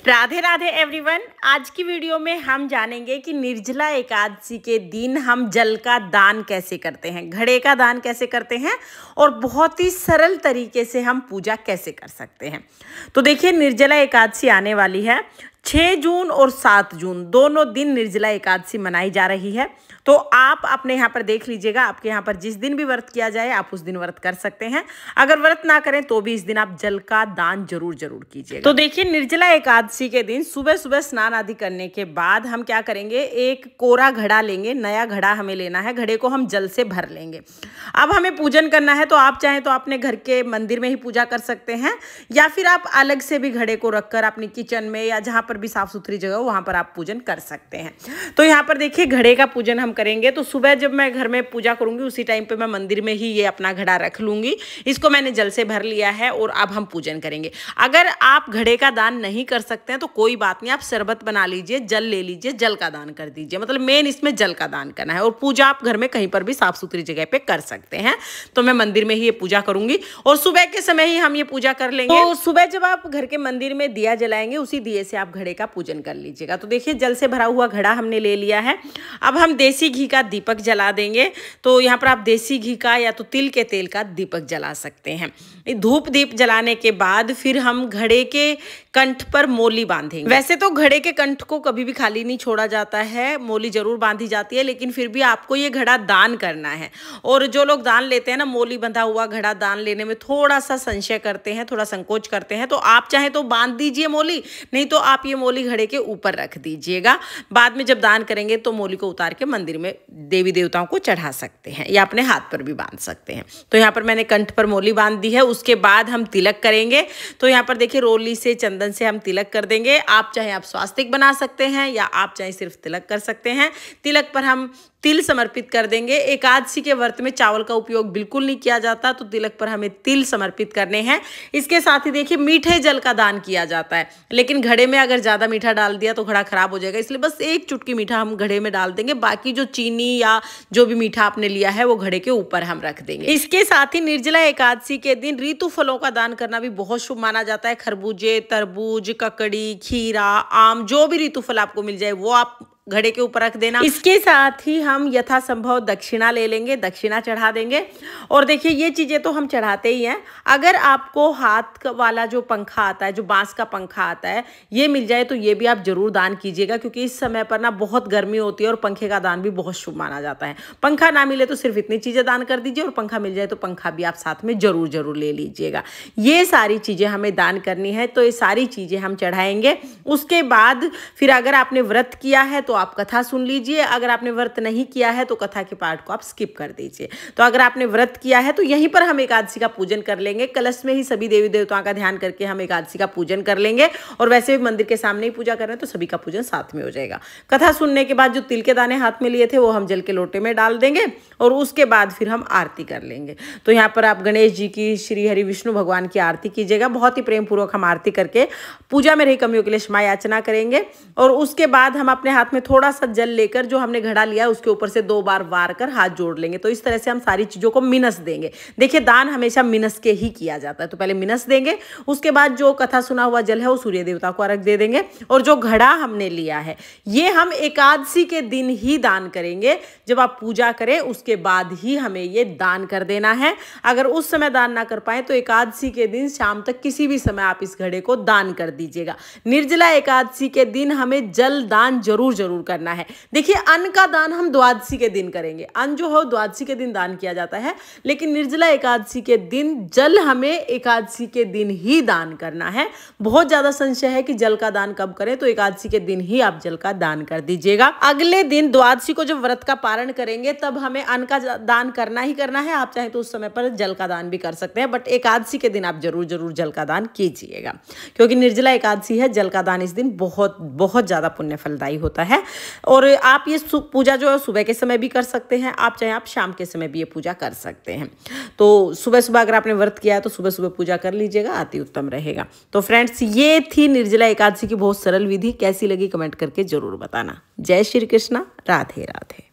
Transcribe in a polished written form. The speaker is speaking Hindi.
राधे राधे एवरीवन। आज की वीडियो में हम जानेंगे कि निर्जला एकादशी के दिन हम जल का दान कैसे करते हैं, घड़े का दान कैसे करते हैं और बहुत ही सरल तरीके से हम पूजा कैसे कर सकते हैं। तो देखिए, निर्जला एकादशी आने वाली है। 6 जून और 7 जून दोनों दिन निर्जला एकादशी मनाई जा रही है। तो आप अपने यहाँ पर देख लीजिएगा, आपके यहाँ पर जिस दिन भी व्रत किया जाए आप उस दिन व्रत कर सकते हैं। अगर व्रत ना करें तो भी इस दिन आप जल का दान जरूर कीजिएगा। तो देखिए, निर्जला एकादशी के दिन सुबह सुबह स्नान आदि करने के बाद हम क्या करेंगे, एक कोरा घड़ा लेंगे। नया घड़ा हमें लेना है, घड़े को हम जल से भर लेंगे। अब हमें पूजन करना है, तो आप चाहें तो अपने घर के मंदिर में ही पूजा कर सकते हैं, या फिर आप अलग से भी घड़े को रखकर अपनी किचन में या जहाँ पर भी साफ सुथरी जगह हो वहाँ पर आप पूजन कर सकते हैं। तो यहाँ पर देखिए, घड़े का पूजन हम करेंगे। तो सुबह जब मैं घर में पूजा करूंगी उसी टाइम पे मैं मंदिर में ही ये अपना घड़ा रख लूंगी। इसको मैंने जल से भर लिया है और अब हम पूजन करेंगे। अगर आप घड़े का दान नहीं कर सकते हैं तो कोई बात नहीं, आप शरबत बना लीजिए, जल ले लीजिए, जल का दान कर दीजिए। मतलब मेन इसमें जल का दान करना है। और पूजा आप घर में कहीं पर भी साफ सुथरी जगह पे कर सकते हैं। तो मैं मंदिर में ही ये पूजा करूंगी और सुबह के समय ही हम ये पूजा कर लेंगे। तो सुबह जब आप घर के मंदिर में दिया जलाएंगे, उसी दिए से आप घड़े का पूजन कर लीजिएगा। तो देखिए, जल से भरा हुआ घड़ा हमने ले लिया है। अब हम देसी घी का दीपक जला देंगे। तो यहाँ पर आप देसी घी का या तो तिल के तेल का दीपक जला सकते हैं। धूप दीप जलाने के बाद फिर हम घड़े के कंठ पर मोली बांधेंगे। वैसे तो घड़े के कंठ को कभी भी खाली नहीं छोड़ा जाता है, मोली जरूर बांधी जाती है, लेकिन फिर भी आपको ये घड़ा दान करना है। और जो लोग दान लेते हैं ना, मोली बंधा हुआ घड़ा दान लेने में थोड़ा सा संशय करते हैं, थोड़ा संकोच करते हैं, तो आप चाहे तो बांध दीजिए मोली, नहीं तो आप ये मोली घड़े के ऊपर रख दीजिएगा। बाद में जब दान करेंगे तो मोली को उतार के मंदिर में देवी देवताओं को चढ़ा सकते हैं या अपने हाथ पर भी बांध सकते हैं। तो यहाँ पर मैंने कंठ पर मोली बांध दी है। उसके बाद हम तिलक करेंगे। तो यहाँ पर देखिए, रोली से चंदन से हम तिलक कर देंगे। आप चाहे आप स्वास्तिक बना सकते हैं या आप चाहे सिर्फ तिलक कर सकते हैं। तिलक पर हम तिल समर्पित कर देंगे। एकादशी के व्रत में चावल का उपयोग बिल्कुल नहीं किया जाता, तो तिलक पर हमें तिल समर्पित करने हैं। इसके साथ ही देखिए, मीठे जल का दान किया जाता है, लेकिन घड़े में अगर ज़्यादा मीठा डाल दिया तो घड़ा खराब हो जाएगा, इसलिए बस 1 चुटकी मीठा हम घड़े में डाल देंगे। बाकी जो चीनी या जो भी मीठा आपने लिया है वो घड़े के ऊपर हम रख देंगे। इसके साथ ही निर्जला एकादशी के दिन ऋतु फलों का दान करना भी बहुत शुभ माना जाता है। खरबूजे, तरबूज, ककड़ी, खीरा, आम, जो भी ऋतु फल आपको मिल जाए वो आप घड़े के ऊपर रख देना। इसके साथ ही हम यथासंभव दक्षिणा ले लेंगे, दक्षिणा चढ़ा देंगे। और देखिए, ये चीजें तो हम चढ़ाते ही हैं। अगर आपको हाथ वाला जो पंखा आता है, जो बांस का पंखा आता है, ये मिल जाए तो ये भी आप जरूर दान कीजिएगा, क्योंकि इस समय पर ना बहुत गर्मी होती है और पंखे का दान भी बहुत शुभ माना जाता है। पंखा ना मिले तो सिर्फ इतनी चीजें दान कर दीजिए, और पंखा मिल जाए तो पंखा भी आप साथ में जरूर ले लीजिएगा। ये सारी चीजें हमें दान करनी है, तो ये सारी चीजें हम चढ़ाएंगे। उसके बाद फिर अगर आपने व्रत किया है तो आप कथा सुन लीजिए। अगर आपने व्रत नहीं किया है तो कथा के पार्ट को आप स्किप कर दीजिए। तो अगर आपने व्रत किया है तो यहीं पर हम एकादशी का पूजन कर लेंगे। कलश में ही सभी देवी देवताओं का ध्यान करके हम एकादशी का पूजन कर लेंगे। और वैसे भी मंदिर के सामने ही पूजा कर रहे हैं तो सभी का पूजन साथ में हो जाएगा। कथा सुनने के बाद जो तिल के दाने हाथ में लिए थे वो हम जल के लोटे में डाल देंगे, और उसके बाद फिर हम आरती कर लेंगे। तो यहाँ पर आप गणेश जी की, श्री हरि विष्णु भगवान की आरती कीजिएगा। बहुत ही प्रेम पूर्वक हम आरती करके पूजा में रही कमियों के लिए क्षमा याचना करेंगे। और उसके बाद हम अपने हाथ में थोड़ा सा जल लेकर जो हमने घड़ा लिया है उसके ऊपर से 2 बार वार कर हाथ जोड़ लेंगे। तो इस तरह से हम सारी चीजों को मिनस देंगे। देखिए, दान हमेशा मिनस के ही किया जाता है। तो पहले मिनस देंगे, उसके बाद जो कथा सुना हुआ जल है वो सूर्य देवता को अर्घ दे देंगे। और जो घड़ा हमने लिया है ये हम एकादशी के दिन ही दान करेंगे। जब आप पूजा करें उसके बाद ही हमें ये दान कर देना है। अगर उस समय दान ना कर पाए तो एकादशी के दिन शाम तक किसी भी समय आप इस घड़े को दान कर दीजिएगा। निर्जला एकादशी के दिन हमें जल दान जरूर करना है। देखिए, अन्न का दान हम द्वादशी के दिन करेंगे। अन्न जो है द्वादशी के दिन दान किया जाता है, लेकिन निर्जला एकादशी के दिन जल हमें एकादशी के दिन ही दान करना है। बहुत ज्यादा संशय है कि जल का दान कब करें, तो एकादशी के दिन ही आप जल का दान कर दीजिएगा। अगले दिन द्वादशी को जब व्रत का पारण करेंगे तब हमें अन्न का दान करना ही करना है। आप चाहे तो उस समय पर जल का दान भी कर सकते हैं, बट एकादशी के दिन आप जरूर जल का दान कीजिएगा, क्योंकि निर्जला एकादशी है। जल का दान इस दिन बहुत ज्यादा पुण्य फलदायी होता है। और आप ये पूजा जो है सुबह के समय भी कर सकते हैं, आप चाहे आप शाम के समय भी ये पूजा कर सकते हैं। तो सुबह अगर आपने व्रत किया है तो सुबह पूजा कर लीजिएगा, अति उत्तम रहेगा। तो फ्रेंड्स, ये थी निर्जला एकादशी की बहुत सरल विधि। कैसी लगी कमेंट करके जरूर बताना। जय श्री कृष्णा, राधे राधे।